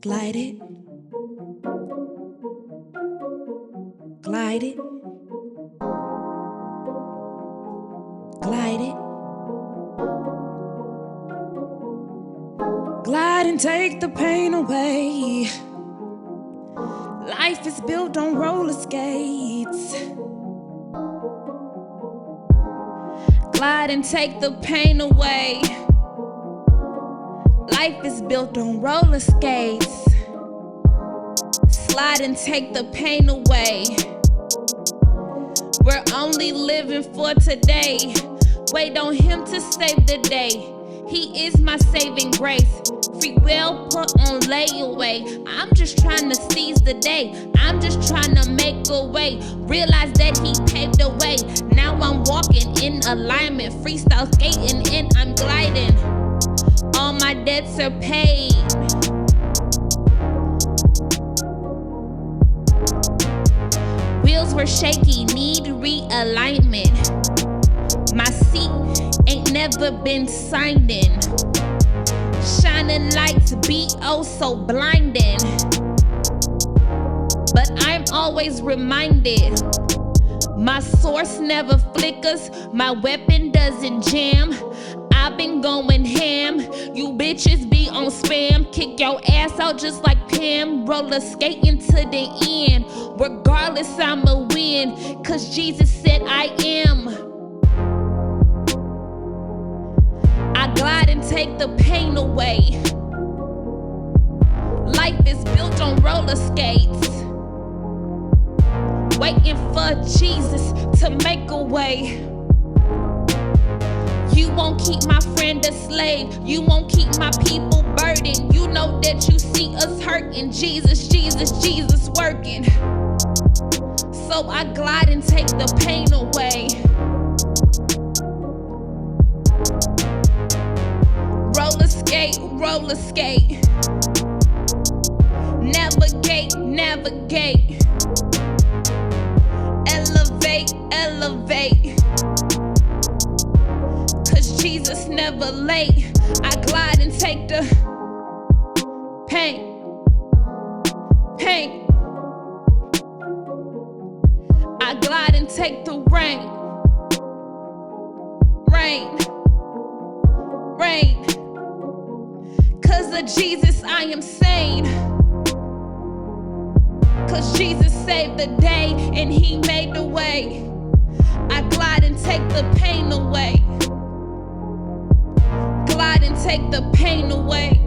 Glide it. Glide it. Glide it. Glide and take the pain away. Life is built on roller skates. Glide and take the pain away. Life is built on roller skates. Slide and take the pain away. We're only living for today. Wait on him to save the day. He is my saving grace. Free will put on layaway. I'm just trying to seize the day. I'm just trying to make a way. Realize that he paved the way. Now I'm walking in alignment. Freestyle skating and I'm gliding. All my debts are paid. Wheels were shaky, need realignment. My seat ain't never been signed in. Shining lights be oh so blinding. But I'm always reminded, my source never flickers, my weapon doesn't jam. I've been going ham, you bitches be on spam. Kick your ass out just like Pam. Roller skating to the end. Regardless I'ma win, cause Jesus said I am. I glide and take the pain away. Life is built on roller skates. Waiting for Jesus to make a way. You won't keep my friend a slave. You won't keep my people burdened. You know that you see us hurting. Jesus, Jesus, Jesus working. So I glide and take the pain away. Roller skate, roller skate. Navigate, navigate. Elevate, elevate. Cause Jesus never late. I glide and take the pain. Pain. I glide and take the rain. Rain. Rain. Cause of Jesus I am sane. Cause Jesus saved the day and he made the way. I glide and take the pain away. Glide and take the pain away.